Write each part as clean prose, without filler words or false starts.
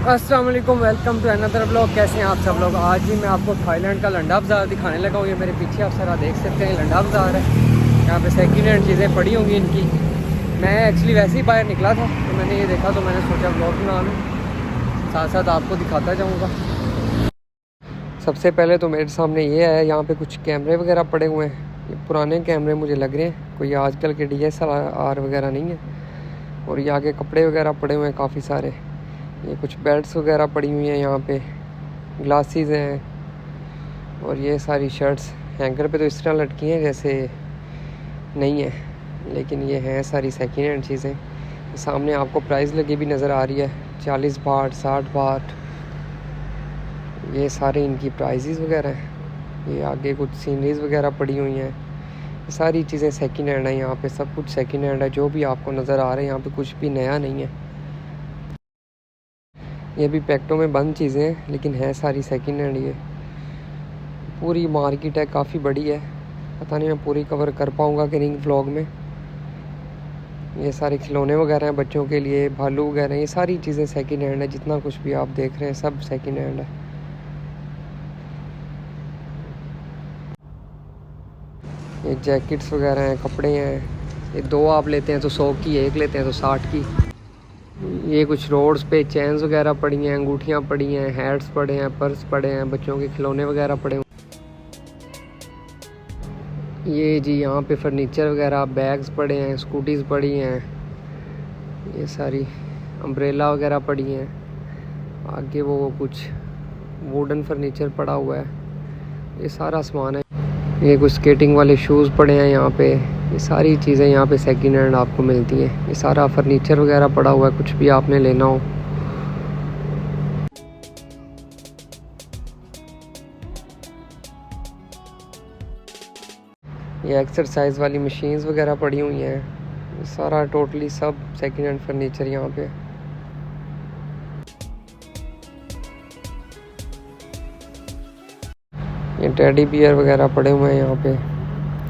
अस्सलाम वालेकुम, welcome to another blog. कैसे हैं आप सब लोग। आज ही मैं आपको थाईलैंड का लंडा बाज़ार दिखाने लगा हूँ। ये मेरे पीछे आप सारा देख सकते हैं, लंडा बाज़ार है। यहाँ पे सेकंड हैंड चीज़ें पड़ी होंगी इनकी। मैं एक्चुअली वैसे ही बाहर निकला था तो मैंने ये देखा, तो मैंने सोचा ब्लॉग बना लूँ, साथ साथ आपको दिखाता जाऊँगा। सबसे पहले तो मेरे सामने ये है, यहाँ पर कुछ कैमरे वगैरह पड़े हुए हैं। ये पुराने कैमरे मुझे लग रहे हैं, कोई आजकल के DSLR वगैरह नहीं है। और ये आगे कपड़े वगैरह पड़े हुए हैं काफ़ी सारे। ये कुछ बेल्ट्स वगैरह पड़ी हुई हैं, यहाँ पे ग्लासेस हैं। और ये सारी शर्ट्स हैंगर पे तो इस तरह लटकी हैं जैसे नहीं है, लेकिन ये हैं सारी सेकेंड हैंड चीज़ें। सामने आपको प्राइस लगी भी नज़र आ रही है, 40 बाट, 60 बाट। ये सारे इनकी प्राइजेज़ वगैरह हैं। ये आगे कुछ सीनरीज वगैरह पड़ी हुई हैं। सारी चीज़ें सेकेंड हैंड है, यहाँ पे सब कुछ सेकेंड हैंड है। जो भी आपको नज़र आ रहा है यहाँ पे कुछ भी नया नहीं है। ये भी पैकेटों में बंद चीज़ें हैं, लेकिन है सारी सेकेंड हैंड। ये पूरी मार्केट है, काफ़ी बड़ी है। पता नहीं मैं पूरी कवर कर पाऊँगा कि नहीं व्लॉग में। ये सारे खिलौने वगैरह हैं बच्चों के लिए, भालू वगैरह, ये सारी चीज़ें सेकेंड हैंड है। जितना कुछ भी आप देख रहे हैं सब सेकेंड हैंड है। ये जैकेट्स वगैरह हैं, कपड़े हैं। ये 2 आप लेते हैं तो 100 की, 1 लेते हैं तो 60 की। ये कुछ रोड्स पे चेन्स वगैरह पड़ी हैं, अंगूठियाँ पड़ी हैं, हैट्स पड़े हैं, पर्स पड़े हैं, बच्चों के खिलौने वगैरह पड़े हैं। ये जी यहाँ पे फर्नीचर वगैरह, बैग्स पड़े हैं, स्कूटीज़ पड़ी हैं। ये सारी अम्ब्रेला वगैरह पड़ी हैं। आगे वो कुछ वुडन फर्नीचर पड़ा हुआ है। ये सारा सामान है। ये कुछ स्केटिंग वाले शूज़ पड़े हैं यहाँ पे। ये सारी चीज़ें यहाँ पे सेकेंड हैंड आपको मिलती हैं। ये सारा फर्नीचर वगैरह पड़ा हुआ है, कुछ भी आपने लेना हो। ये एक्सरसाइज वाली मशीन्स वगैरह पड़ी हुई हैं। ये सारा टोटली सब सेकेंड हैंड फर्नीचर यहाँ पे। ये टेडी बियर वगैरह पड़े हुए हैं यहाँ पे।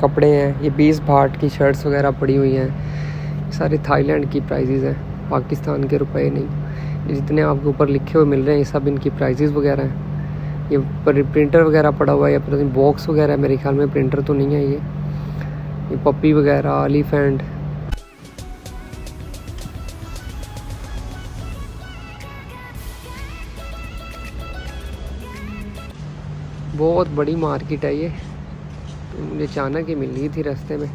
कपड़े हैं, ये 20 बाट की शर्ट्स वगैरह पड़ी हुई हैं। सारे थाईलैंड की प्राइजेज़ हैं, पाकिस्तान के रुपए नहीं। ये जितने आपके ऊपर लिखे हुए मिल रहे हैं ये सब इनकी प्राइजेज़ वगैरह हैं। ये प्रिंटर वगैरह पड़ा हुआ है, या पता नहीं बॉक्स वगैरह, मेरे ख्याल में प्रिंटर तो नहीं है। ये पप्पी वगैरह, एलिफेंट। बहुत बड़ी मार्केट है ये, तो मुझे अचानक ही मिल रही थी रास्ते में।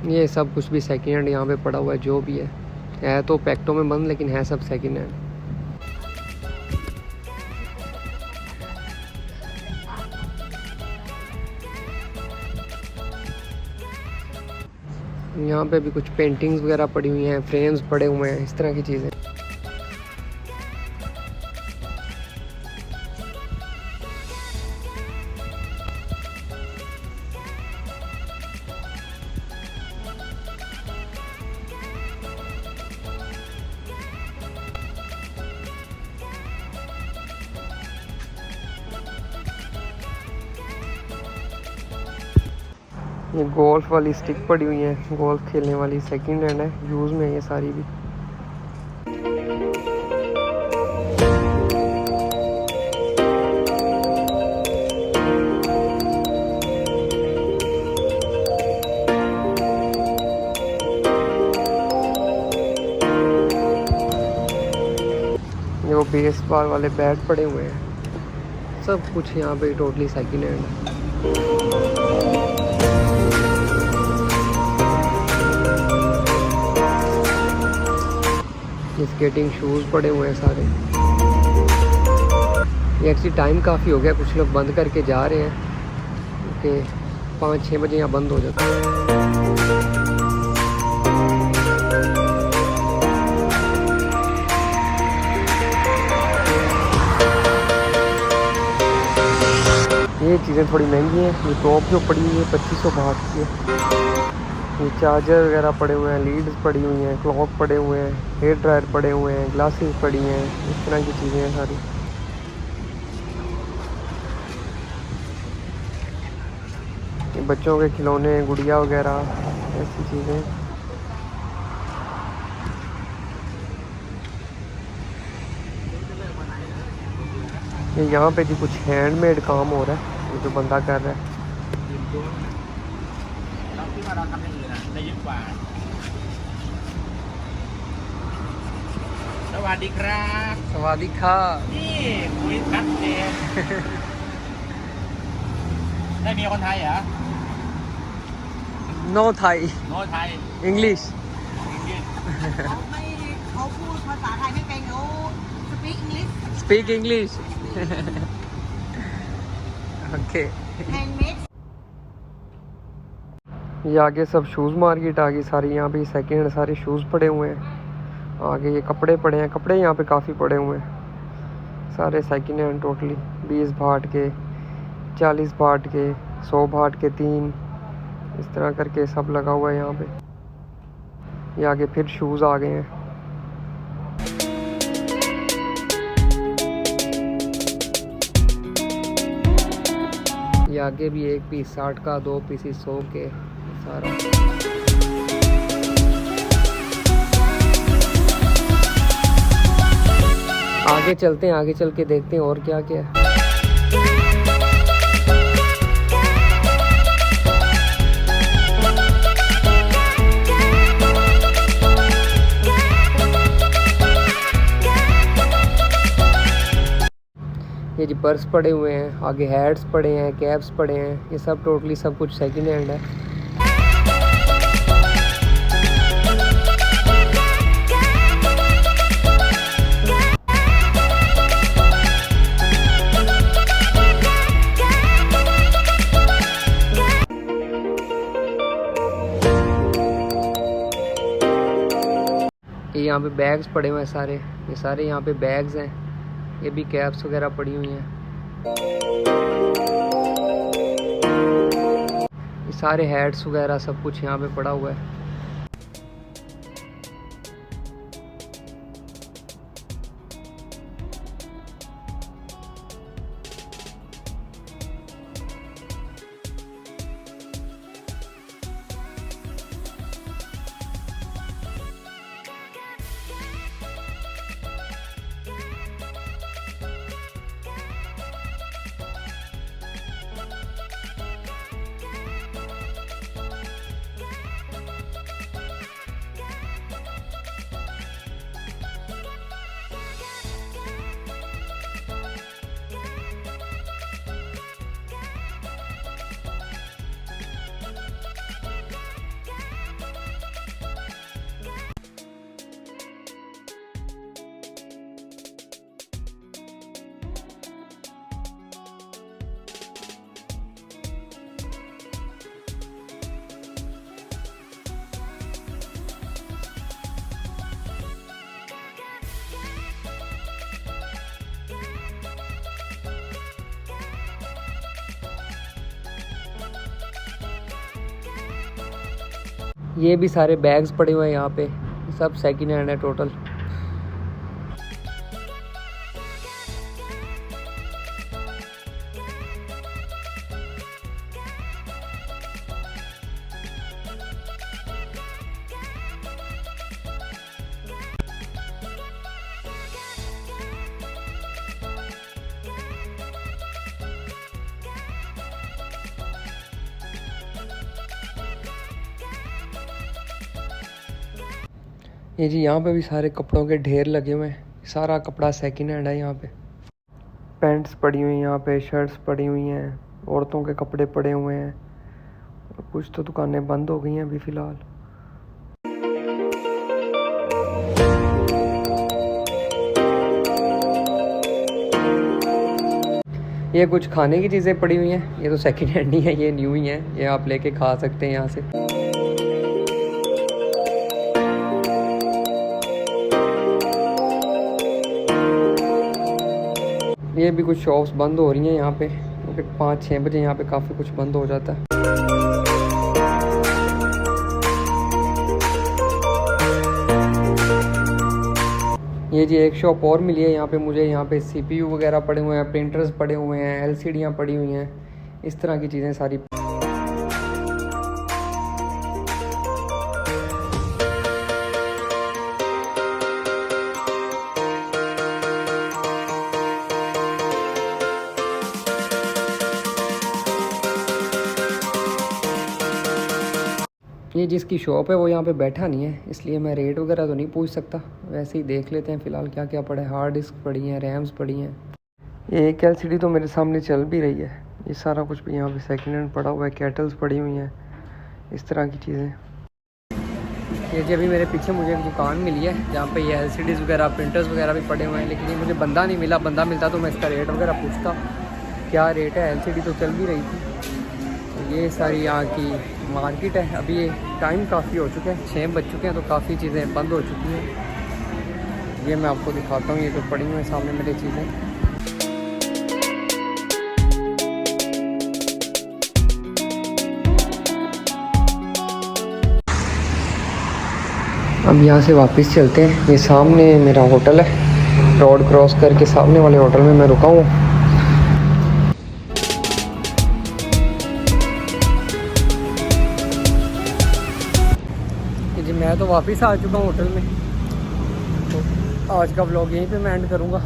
ये सब कुछ भी सेकेंड हैंड यहाँ पे पड़ा हुआ है। जो भी है तो पैकेटों में बंद, लेकिन है सब सेकेंड हैंड। यहाँ पे भी कुछ पेंटिंग्स वगैरह पड़ी हुई हैं, फ्रेम्स पड़े हुए हैं, इस तरह की चीज़ें। ये गोल्फ वाली स्टिक पड़ी हुई है, गोल्फ खेलने वाली, सेकंड हैंड है, यूज़ में है ये सारी भी। ये वो बेसबॉल वाले बैट पड़े हुए हैं। सब कुछ यहाँ पे टोटली सेकंड हैंड है। ये स्केटिंग शूज़ पड़े हुए हैं सारे। ये एक्चुअली टाइम काफ़ी हो गया, कुछ लोग बंद करके जा रहे हैं क्योंकि 5-6 बजे यहाँ बंद हो जाता है। ये चीज़ें थोड़ी महंगी हैं। ये टॉप जो पड़ी हुई है 2500 बाट की है। ये चार्जर वगैरह पड़े हुए हैं, लीड्स पड़ी हुई हैं, क्लॉक पड़े हुए हैं, हेयर ड्रायर पड़े हुए हैं, ग्लासेस पड़ी हैं, इस तरह की चीज़ें हैं सारी। ये बच्चों के खिलौने, गुड़िया वगैरह ऐसी चीज़ें। ये यहाँ पे जी कुछ हैंडमेड काम हो रहा है, ये जो बंदा कर रहा है। सवादी खा no Thai English เขาพูดภาษาไทยไม่เป็นเขา speak English speak English okay. handmade ये आगे सब शूज़ मार्केट आ गई सारी, यहाँ पे सेकेंड हैंड सारे शूज़ पड़े हुए हैं। आगे ये कपड़े पड़े हैं, कपड़े यहाँ पे काफ़ी पड़े हुए हैं सारे सेकेंड हैंड, टोटली 20 भाट के, 40 भाट के, 100 भाट के 3, इस तरह करके सब लगा हुआ है यहाँ पे। ये आगे फिर शूज़ आ गए हैं। ये आगे भी एक पीस 60 का, 2 पीस 100 के, सारा। आगे चलते हैं, आगे चल के देखते हैं और क्या क्या है। ये जी पर्स पड़े हुए हैं, आगे हैट्स पड़े हैं, कैप्स पड़े हैं, ये सब टोटली सब कुछ सेकंड हैंड है। ये यहाँ पे बैग्स पड़े हुए हैं सारे, ये सारे यहाँ पे बैग्स हैं। ये भी कैप्स वगैरह पड़ी हुई हैं। ये सारे हैट्स वगैरह सब कुछ यहाँ पे पड़ा हुआ है। ये भी सारे बैग्स पड़े हुए हैं यहाँ पे, सब सेकंड हैंड है टोटल। ये जी यहाँ पे भी सारे कपड़ों के ढेर लगे हुए हैं, सारा कपड़ा सेकंड हैंड है यहाँ पे। पैंट्स पड़ी हुई हैं यहाँ पे, शर्ट्स पड़ी हुई हैं, औरतों के कपड़े पड़े हुए हैं, और कुछ तो दुकानें बंद हो गई हैं अभी फ़िलहाल। ये कुछ खाने की चीज़ें पड़ी हुई हैं, ये तो सेकंड हैंड ही है, ये न्यू ही है, ये आप लेके खा सकते हैं यहाँ से। ये भी कुछ शॉप्स बंद हो रही हैं यहाँ पे, क्योंकि 5-6 बजे यहाँ पे काफ़ी कुछ बंद हो जाता है। ये जी एक शॉप और मिली है यहाँ पे मुझे। यहाँ पे CPU वगैरह पड़े हुए हैं, प्रिंटर्स पड़े हुए हैं, LCDयाँ पड़ी हुई हैं, इस तरह की चीज़ें सारी। ये जिसकी शॉप है वो यहाँ पे बैठा नहीं है, इसलिए मैं रेट वगैरह तो नहीं पूछ सकता। वैसे ही देख लेते हैं फ़िलहाल क्या क्या पड़ा है। हार्ड डिस्क पड़ी हैं, रैम्स पड़ी हैं। ये एक LCD तो मेरे सामने चल भी रही है। ये सारा कुछ भी यहाँ पे सेकेंड हैंड पड़ा हुआ है, केटल्स पड़ी हुई हैं, इस तरह की चीज़ें। ये जी अभी मेरे पीछे मुझे एक दुकान मिली है जहाँ पे ये LCDs वगैरह, प्रिंटर्स वगैरह भी पड़े हुए हैं, लेकिन ये मुझे बंदा नहीं मिला। बंदा मिलता तो मैं इसका रेट वगैरह पूछता क्या रेट है। LCD तो चल भी रही थी। तो ये सारी यहाँ की मार्केट है। अभी ये टाइम काफ़ी हो चुका है, 6 बज चुके हैं, तो काफ़ी चीज़ें बंद हो चुकी हैं। ये मैं आपको दिखाता हूँ, ये जो पड़ी हुई हैं सामने मेरी चीज़ें। अब यहाँ से वापस चलते हैं। ये सामने मेरा होटल है, रोड क्रॉस करके सामने वाले होटल में मैं रुका हूँ। जी मैं तो वापस आ चुका हूँ होटल में। तो आज का व्लॉग यहीं पे मैं एंड करूँगा।